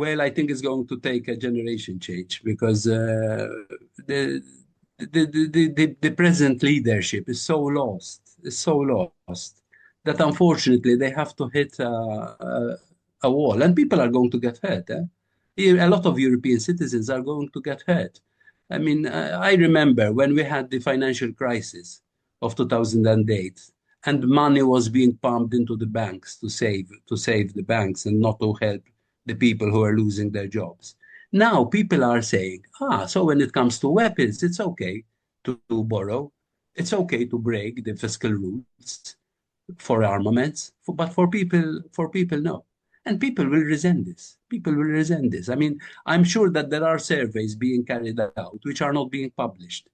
Well, I think it's going to take a generation change because the, the present leadership is so lost, that unfortunately they have to hit a wall, and people are going to get hurt. Eh? A lot of European citizens are going to get hurt. I mean, I remember when we had the financial crisis of 2008, and money was being pumped into the banks to save the banks and not to help the people who are losing their jobs. Now people are saying, so when it comes to weapons, it's okay to borrow, it's okay to break the fiscal rules for armaments, but for people, no. And people will resent this. People will resent this. I mean, I'm sure that there are surveys being carried out which are not being published,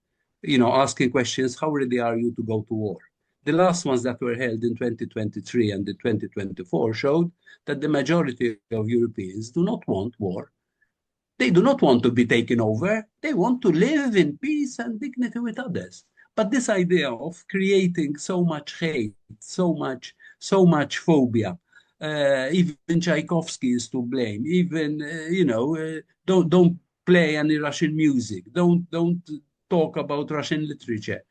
asking questions, how ready are you to go to war? The last ones that were held in 2023 and the 2024 showed that the majority of Europeans do not want war. They do not want to be taken over. They want to live in peace and dignity with others. But this idea of creating so much hate, so much phobia, even Tchaikovsky is to blame. Even don't play any Russian music. Don't talk about Russian literature.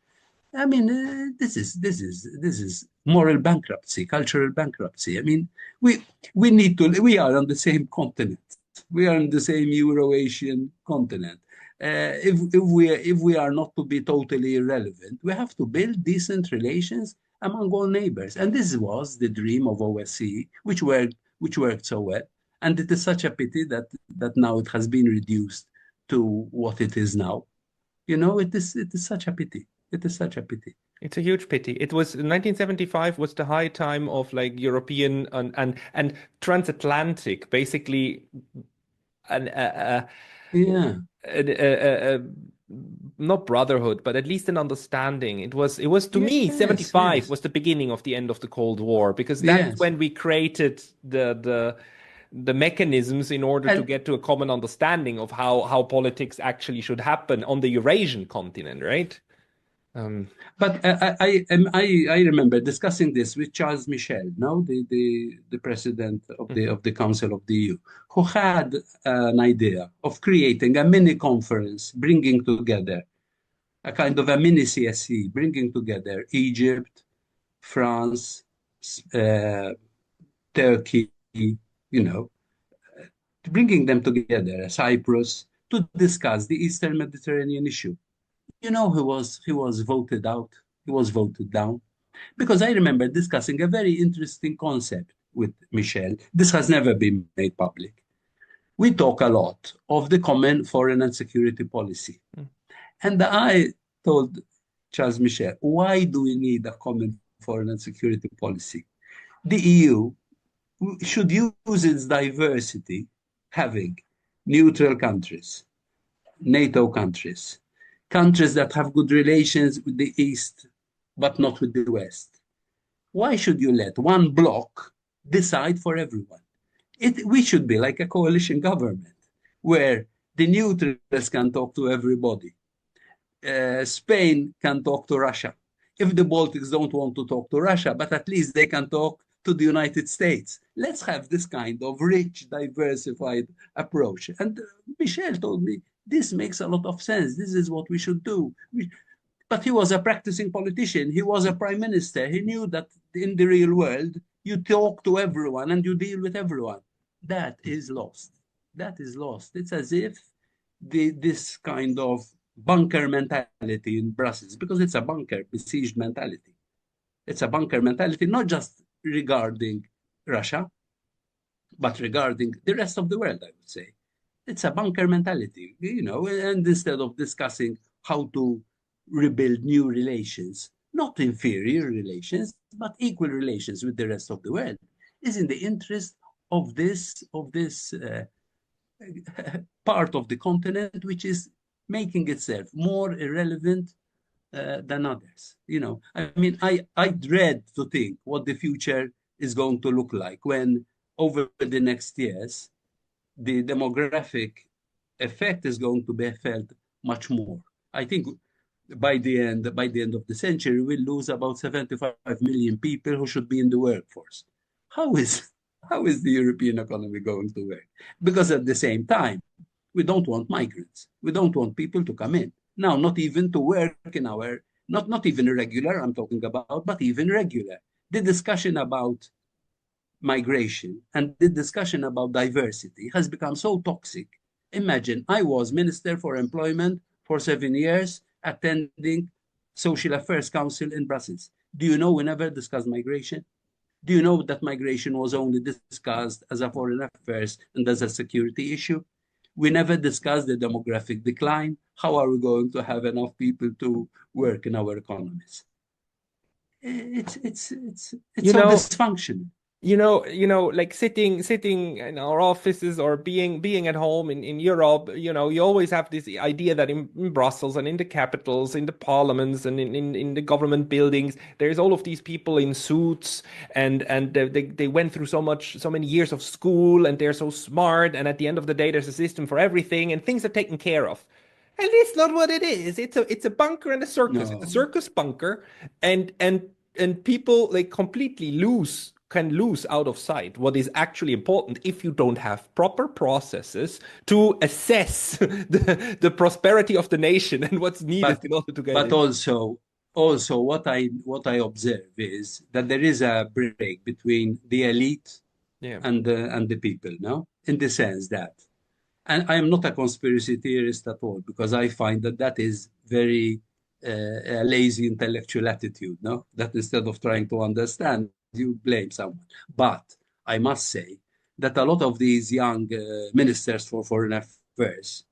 I mean, this is moral bankruptcy, cultural bankruptcy. I mean, we need to. We are on the same continent. We are on the same Euro-Asian continent. If we are not to be totally irrelevant, we have to build decent relations among all neighbors. And this was the dream of OSCE, which worked so well. And it is such a pity that now it has been reduced to what it is now. It is such a pity. It is such a pity. It's a huge pity. It was 1975 was the high time of like European and transatlantic, basically an Yeah. a, not brotherhood, but at least an understanding. It was to me, Yes. 75 Yes. was the beginning of the end of the Cold War, because that's Yes. when we created the mechanisms in order to And get to a common understanding of how politics actually should happen on the Eurasian continent, right? Um, but I remember discussing this with Charles Michel, now the president of the mhm. of the Council of the EU, who had an idea of creating a mini conference, bringing together a kind of a mini CSC, bringing together Egypt, France, uh, Turkey, know, bringing them together, Cyprus, to discuss the Eastern Mediterranean issue. He was voted out. He was voted down because I remember discussing a very interesting concept with Michel. This has never been made public. We talk a lot of the common foreign and security policy, Mm. and I told Charles Michel, why do we need a common foreign and security policy? The EU should use its diversity, having neutral countries, NATO countries, countries that have good relations with the East, but not with the West. Why should you let one bloc decide for everyone? We should be like a coalition government where the neutrals can talk to everybody. Spain can talk to Russia. If the Baltics don't want to talk to Russia, but at least they can talk to the United States. Let's have this kind of rich, diversified approach. And Michel told me this makes a lot of sense. This is what we should do. But he was a practicing politician. He was a prime minister. He knew that in the real world, you talk to everyone and you deal with everyone. That is lost. That is lost. It's as if this kind of bunker mentality in Brussels, because it's a bunker besieged mentality. It's a bunker mentality, not just regarding Russia, but regarding the rest of the world, I would say. It's a bunker mentality, and instead of discussing how to rebuild new relations, not inferior relations, but equal relations with the rest of the world, is in the interest of this part of the continent, which is making itself more irrelevant than others. I mean, I dread to think what the future is going to look like when, over the next years, the demographic effect is going to be felt much more. I think by the end of the century, we'll lose about 75 million people who should be in the workforce. How is How is the European economy going to work? Because at the same time, we don't want migrants. We don't want people to come in. Now, not even to work in our, not even irregular, I'm talking about, but even regular. The discussion about migration and the discussion about diversity has become so toxic. Imagine, I was Minister for Employment for 7 years, attending Social Affairs Council in Brussels. Do you know we never discussed migration? Do you know that migration was only discussed as a foreign affairs and as a security issue? We never discussed the demographic decline. How are we going to have enough people to work in our economies? It's You so know, dysfunctional. like sitting in our offices or being at home in Europe, you always have this idea that in Brussels and in the capitals, in the parliaments and in the government buildings, there's all of these people in suits and they went through so many years of school and they're so smart, and at the end of the day, there's a system for everything and things are taken care of. And it's not what it is. It's a bunker and a circus. It's a No, circus bunker, and people like completely can lose out of sight what is actually important if you don't have proper processes to assess the prosperity of the nation and what's needed but in order to get but it. also what I observe is that there is a break between the elite Yeah. and the people, no? In the sense that, and I am not a conspiracy theorist at all, because I find that that is very a lazy intellectual attitude, no? That instead of trying to understand, you blame someone. But I must say that a lot of these young ministers for foreign affairs,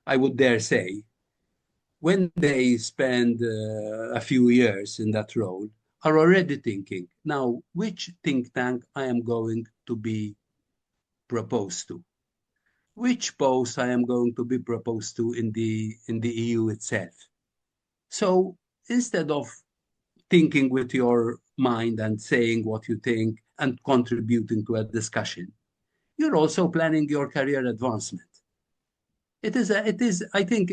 I would dare say, when they spend a few years in that role, are already thinking, now, which think tank I am going to be proposed to? Which post I am going to be proposed to in the EU itself? So instead of thinking with your mind and saying what you think and contributing to a discussion, you're also planning your career advancement. I think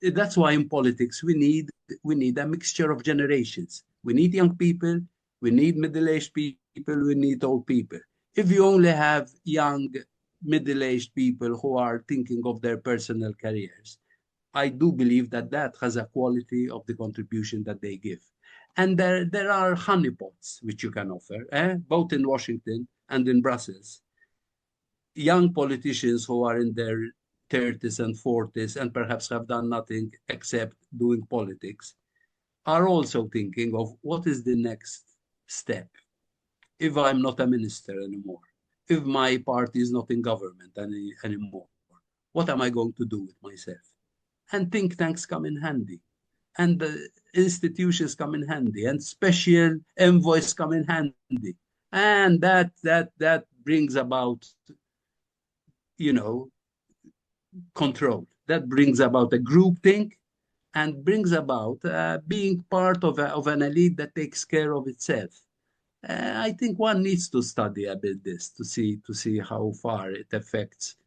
that's why in politics we need a mixture of generations. We need young people, we need middle-aged people, we need old people. If you only have young, middle-aged people who are thinking of their personal careers, I do believe that that has a quality of the contribution that they give. And there are honeypots which you can offer, both in Washington and in Brussels. Young politicians who are in their 30s and 40s and perhaps have done nothing except doing politics are also thinking of what is the next step if I'm not a minister anymore, if my party is not in government anymore. What am I going to do with myself? And think tanks come in handy, and the institutions come in handy, and special envoys come in handy, and that brings about, you know, control. That brings about a group think and brings about being part of an elite that takes care of itself. I think one needs to study a bit this to see how far it affects